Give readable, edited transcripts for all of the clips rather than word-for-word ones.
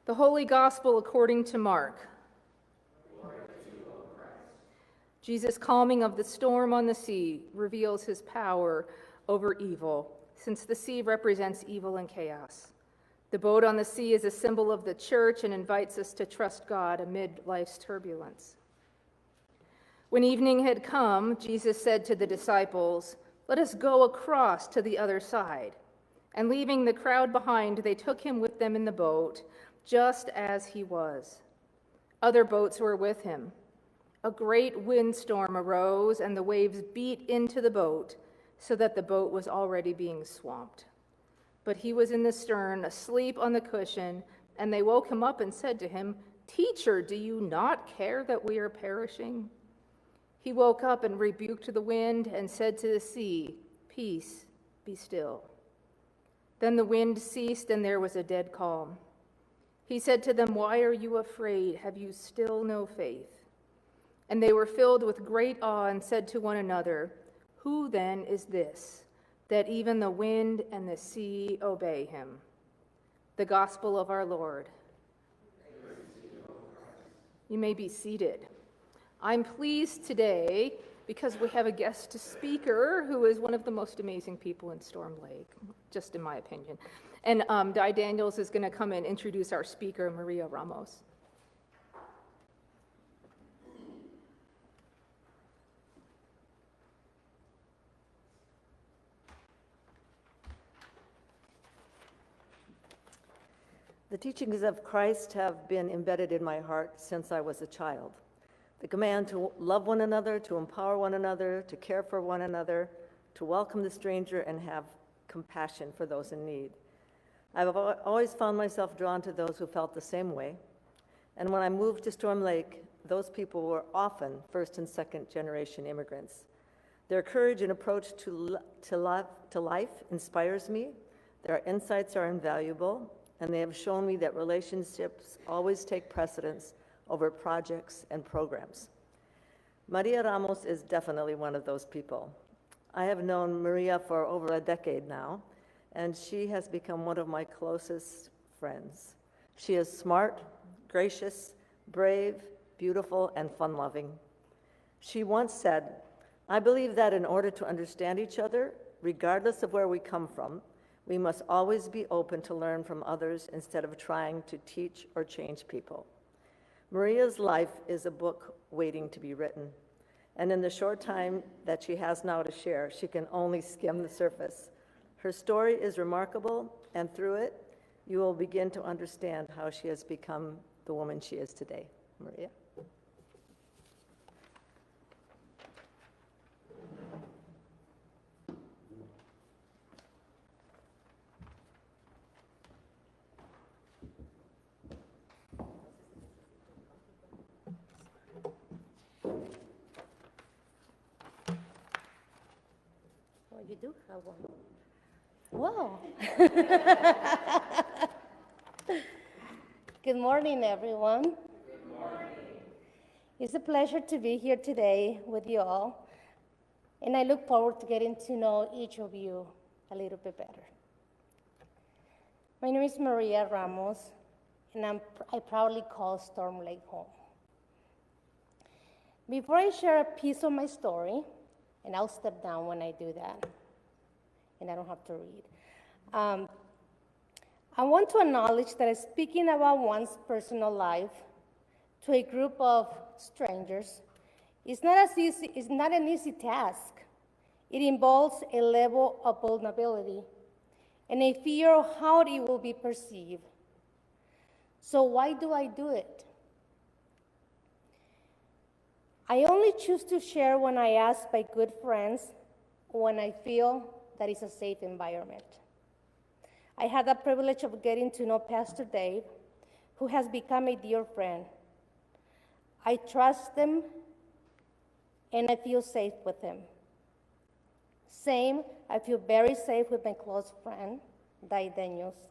The Holy Gospel according to Mark. Glory to you, O Christ. Jesus' calming of the storm on the sea reveals his power over evil, since the sea represents evil and chaos. The boat on the sea is a symbol of the church and invites us to trust God amid life's turbulence. When evening had come, Jesus said to the disciples, "Let us go across to the other side." And leaving the crowd behind, they took him with them in the boat, just as he was. Other boats were with him. A great windstorm arose, and the waves beat into the boat, so that the boat was already being swamped. But he was in the stern, asleep on the cushion, and they woke him up and said to him, "Teacher, do you not care that we are perishing?" He woke up and rebuked the wind and said to the sea, "Peace, be still." Then the wind ceased, and there was a dead calm. He said to them, "Why are you afraid? Have you still no faith?" And they were filled with great awe and said to one another, "Who then is this, that even the wind and the sea obey him?" The gospel of our Lord. You may be seated. I'm pleased today because we have a guest speaker who is one of the most amazing people in Storm Lake, just in my opinion. And Di Daniels is going to come and introduce our speaker, Maria Ramos. The teachings of Christ have been embedded in my heart since I was a child. The command to love one another, to empower one another, to care for one another, to welcome the stranger, and have compassion for those in need. I've always found myself drawn to those who felt the same way. And when I moved to Storm Lake, those people were often first and second generation immigrants. Their courage and approach to life inspires me. Their insights are invaluable, and they have shown me that relationships always take precedence over projects and programs. Maria Ramos is definitely one of those people. I have known Maria for over a decade now, and she has become one of my closest friends. She is smart, gracious, brave, beautiful, and fun-loving. She once said, "I believe that in order to understand each other, regardless of where we come from, we must always be open to learn from others instead of trying to teach or change people." Maria's life is a book waiting to be written, and in the short time that she has now to share, she can only skim the surface. Her story is remarkable, and through it, you will begin to understand how she has become the woman she is today. Maria. Oh, you do have one. Wow. Good morning, everyone. Good morning. It's a pleasure to be here today with you all, and I look forward to getting to know each of you a little bit better. My name is Maria Ramos, and I proudly call Storm Lake home. Before I share a piece of my story, and I'll step down when I do that, and I don't have to read. I want to acknowledge that speaking about one's personal life to a group of strangers is not an easy task. It involves a level of vulnerability and a fear of how it will be perceived. So why do I do it? I only choose to share when I ask by good friends or when I feel that it's a safe environment. I had the privilege of getting to know Pastor Dave, who has become a dear friend. I trust him and I feel safe with him. Same, I feel very safe with my close friend, Di Daniels.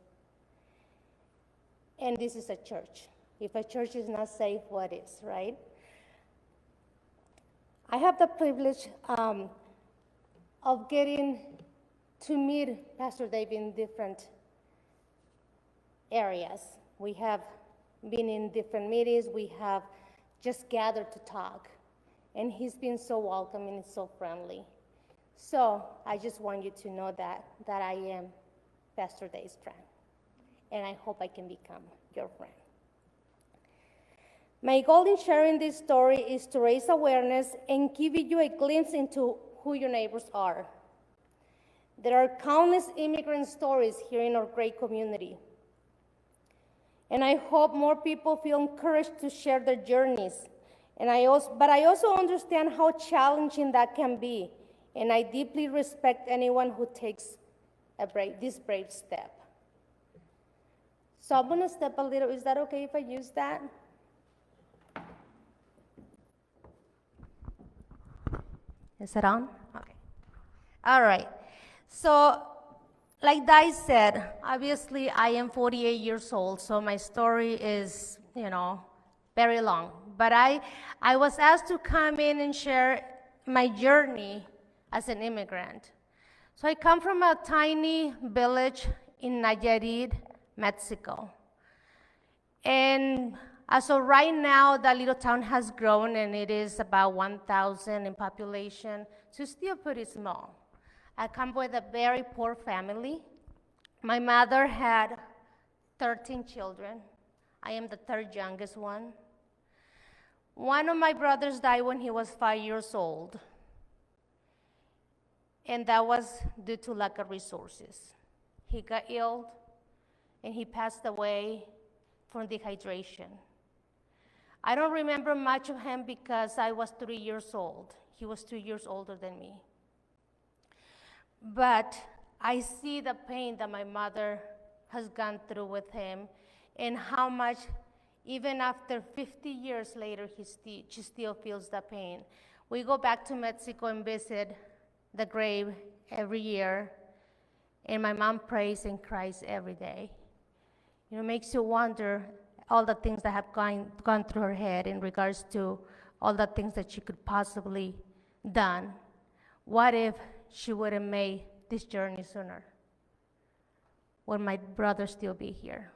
And this is a church. If a church is not safe, what is, right? I have the privilege of getting to meet Pastor Dave in different areas. We have been in different meetings. We have just gathered to talk. And he's been so welcoming and so friendly. So I just want you to know that I am Pastor Dave's friend. And I hope I can become your friend. My goal in sharing this story is to raise awareness and give you a glimpse into who your neighbors are. There are countless immigrant stories here in our great community. And I hope more people feel encouraged to share their journeys. But I also understand how challenging that can be. And I deeply respect anyone who takes this brave step. So I'm gonna step a little, is that okay if I use that? Is it on? Okay. All right. So, like Di said, obviously I am 48 years old, so my story is, very long. But I was asked to come in and share my journey as an immigrant. So I come from a tiny village in Nayarit, Mexico. And as of right now, that little town has grown, and it is about 1,000 in population, so still pretty small. I come with a very poor family. My mother had 13 children. I am the third youngest one. One of my brothers died when he was 5 years old, and that was due to lack of resources. He got ill, and he passed away from dehydration. I don't remember much of him because I was 3 years old. He was 2 years older than me. But I see the pain that my mother has gone through with him, and how much, even after 50 years later, she still feels the pain. We go back to Mexico and visit the grave every year, and my mom prays and cries every day. It makes you wonder all the things that have gone through her head in regards to all the things that she could possibly done. What if she would have made this journey sooner? Would my brother still be here?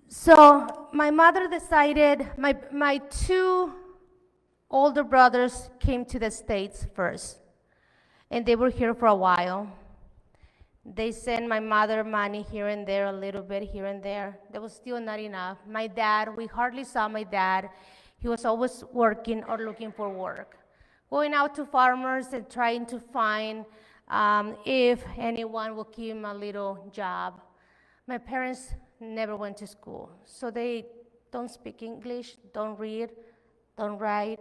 So my mother decided, my two older brothers came to the States first, and they were here for a while. They sent my mother money here and there, a little bit here and there. That was still not enough. My dad, we hardly saw my dad. He was always working or looking for work, going out to farmers and trying to find if anyone will give him a little job. My parents never went to school, so they don't speak English, don't read, don't write,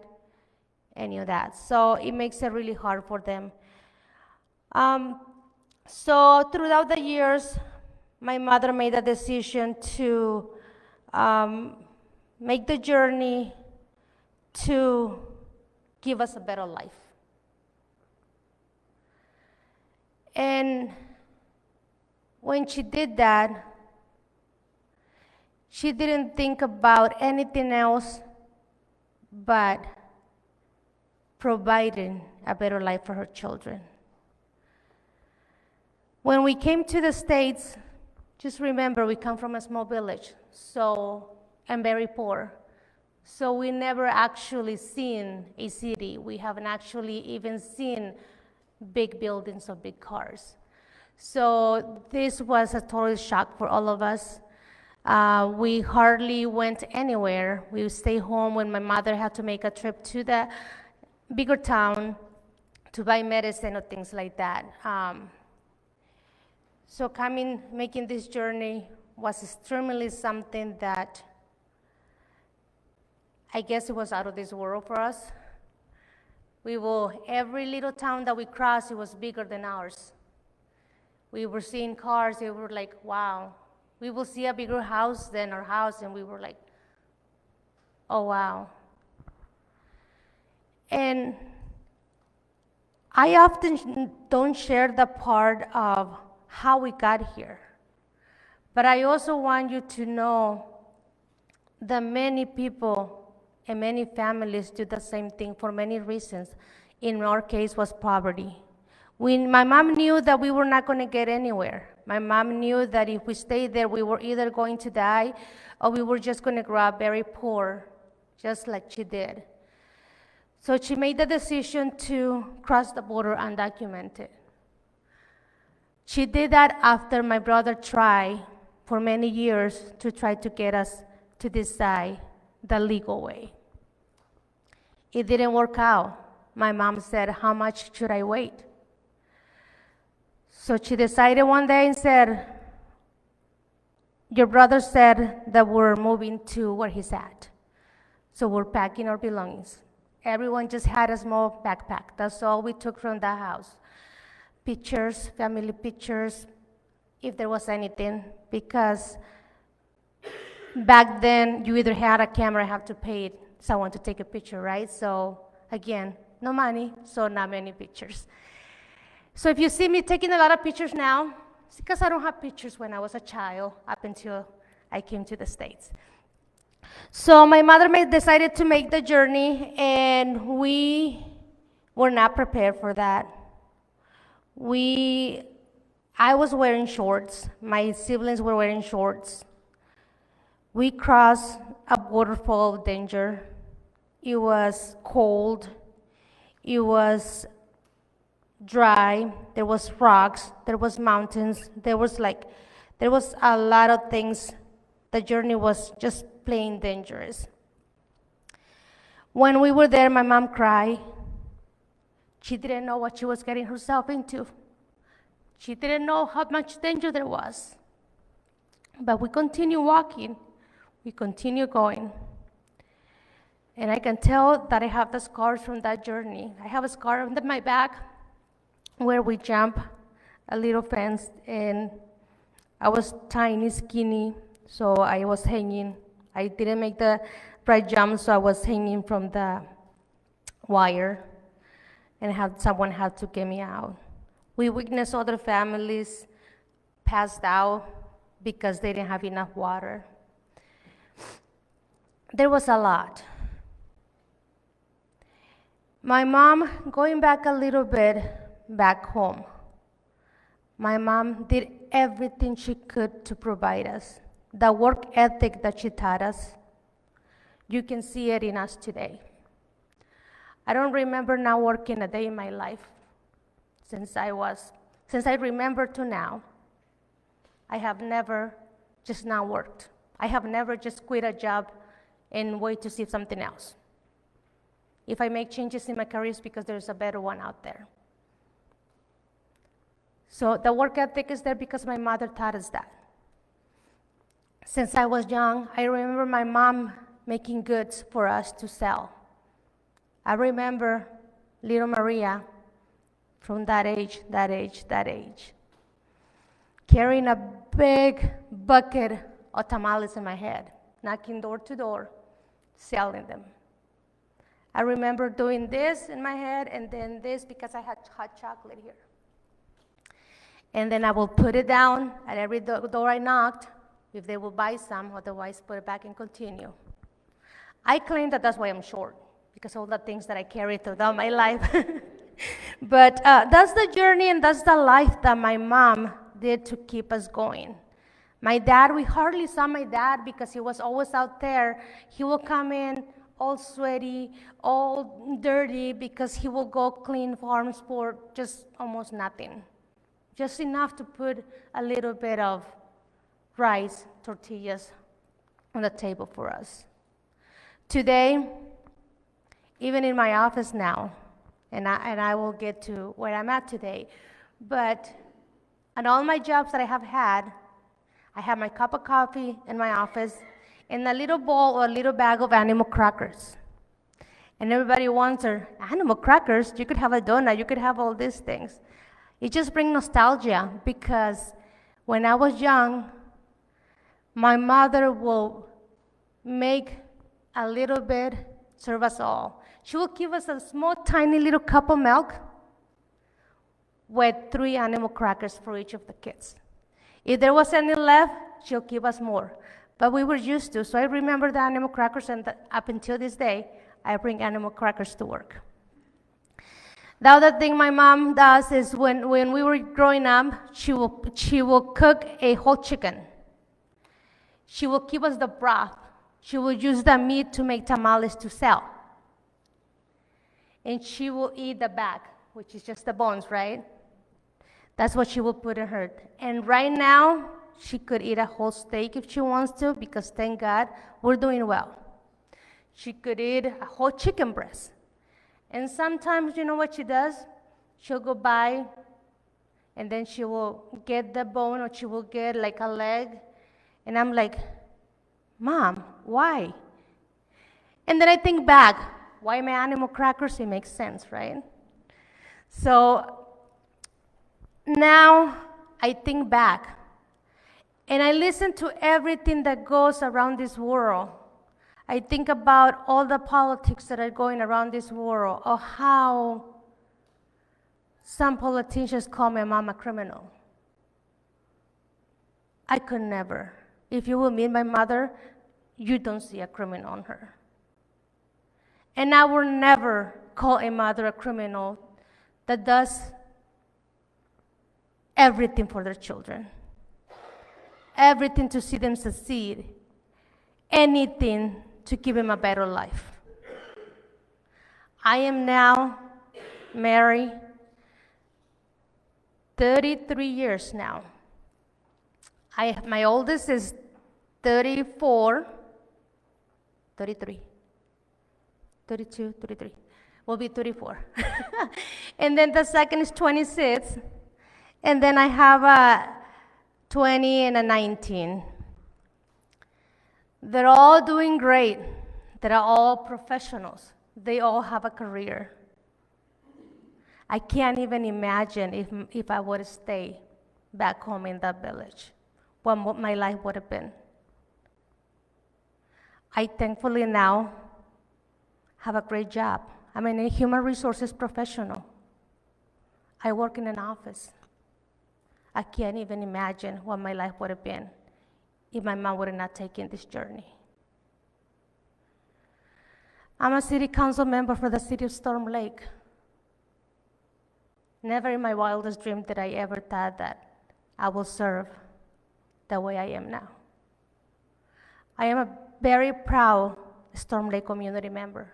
any of that. So it makes it really hard for them. So throughout the years, my mother made a decision to make the journey to give us a better life. And when she did that, she didn't think about anything else but providing a better life for her children. When we came to the States, just remember we come from a small village, and very poor. So we never actually seen a city. We haven't actually even seen big buildings or big cars. So this was a total shock for all of us. We hardly went anywhere. We would stay home when my mother had to make a trip to the bigger town to buy medicine or things like that. So making this journey was extremely something that I guess it was out of this world for us. Every little town that we crossed, it was bigger than ours. We were seeing cars, we were like, wow. We will see a bigger house than our house, and we were like, oh, wow. And I often don't share the part of how we got here. But I also want you to know that many people and many families do the same thing for many reasons. In our case was poverty. My mom knew that we were not going to get anywhere. My mom knew that if we stayed there, we were either going to die or we were just going to grow up very poor, just like she did. So she made the decision to cross the border undocumented. She did that after my brother tried for many years to try to get us to decide the legal way. It didn't work out. My mom said, how much should I wait? So she decided one day and said, your brother said that we're moving to where he's at. So we're packing our belongings. Everyone just had a small backpack. That's all we took from the house. Pictures, family pictures, if there was anything, because back then you either had a camera or have to pay someone to take a picture, right? So again, no money, so not many pictures. So if you see me taking a lot of pictures now, it's because I don't have pictures when I was a child up until I came to the States. So my mother decided to make the journey, and we were not prepared for that. I was wearing shorts. My siblings were wearing shorts. We crossed a border full of danger. It was cold. It was dry. There was rocks. There was mountains. There was a lot of things. The journey was just plain dangerous. When we were there, my mom cried. She didn't know what she was getting herself into. She didn't know how much danger there was. But we continue walking. We continue going. And I can tell that I have the scars from that journey. I have a scar on my back where we jumped a little fence, and I was tiny, skinny, so I was hanging. I didn't make the right jump, so I was hanging from the wire, and someone had to get me out. We witnessed other families passed out because they didn't have enough water. There was a lot. My mom, going back a little bit back home, my mom did everything she could to provide us. The work ethic that she taught us, you can see it in us today. I don't remember not working a day in my life since I remember to now. I have never just not worked. I have never just quit a job and wait to see something else. If I make changes in my career, it's because there's a better one out there. So the work ethic is there because my mother taught us that. Since I was young, I remember my mom making goods for us to sell. I remember little Maria from that age, carrying a big bucket of tamales in my head, knocking door to door, selling them. I remember doing this in my head and then this because I had hot chocolate here. And then I will put it down at every door I knocked, if they will buy some, otherwise put it back and continue. I claim that that's why I'm short, because all the things that I carried throughout my life. But that's the journey and that's the life that my mom did to keep us going. My dad, we hardly saw my dad because he was always out there. He will come in all sweaty, all dirty, because he will go clean farms for just almost nothing. Just enough to put a little bit of rice, tortillas on the table for us. Today, even in my office now, and I will get to where I'm at today, but on all my jobs that I have had, I have my cup of coffee in my office and a little bowl or a little bag of animal crackers. And everybody wonders, animal crackers? You could have a donut, you could have all these things. It just brings nostalgia because when I was young, my mother will make a little bit, serve us all. She will give us a small, tiny little cup of milk with 3 animal crackers for each of the kids. If there was any left, she'll give us more. But we were used to, so I remember the animal crackers, and up until this day, I bring animal crackers to work. The other thing my mom does is when we were growing up, she will cook a whole chicken. She will give us the broth. She will use the meat to make tamales to sell. And she will eat the back, which is just the bones, right? That's what she will put in her. And right now, she could eat a whole steak if she wants to, because thank God, we're doing well. She could eat a whole chicken breast. And sometimes, you know what she does? She'll go by, and then she will get the bone, or she will get like a leg. And I'm like, Mom, why? And then I think back, why my animal crackers? It makes sense, right? So now I think back, and I listen to everything that goes around this world. I think about all the politics that are going around this world, or how some politicians call my mom a criminal. I could never. If you will meet my mother, you don't see a criminal on her. And I will never call a mother a criminal that does everything for their children, everything to see them succeed, anything to give them a better life. I am now married 33 years now. My oldest is 33, 32, 33, will be 34. And then the second is 26, and then I have a 20 and a 19. They're all doing great. They're all professionals. They all have a career. I can't even imagine if I would stay back home in that village, what my life would have been. I thankfully now have a great job. I'm a human resources professional. I work in an office. I can't even imagine what my life would have been if my mom would have not taken this journey. I'm a city council member for the city of Storm Lake. Never in my wildest dream did I ever thought that I will serve the way I am now. I am a very proud Storm Lake community member.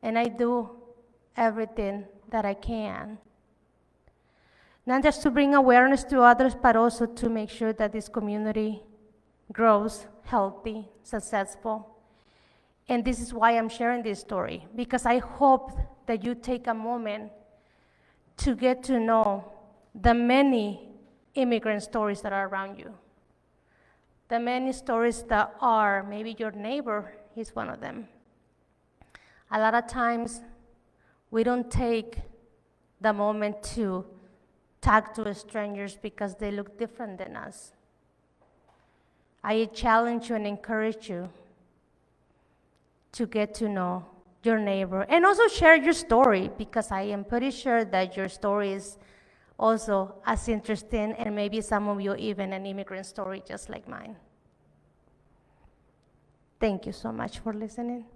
And I do everything that I can, not just to bring awareness to others, but also to make sure that this community grows healthy, successful. And this is why I'm sharing this story, because I hope that you take a moment to get to know the many immigrant stories that are around you. The many stories that are, maybe your neighbor is one of them. A lot of times, we don't take the moment to talk to strangers because they look different than us. I challenge you and encourage you to get to know your neighbor and also share your story, because I am pretty sure that your story is also as interesting, and maybe some of you even an immigrant story just like mine. Thank you so much for listening.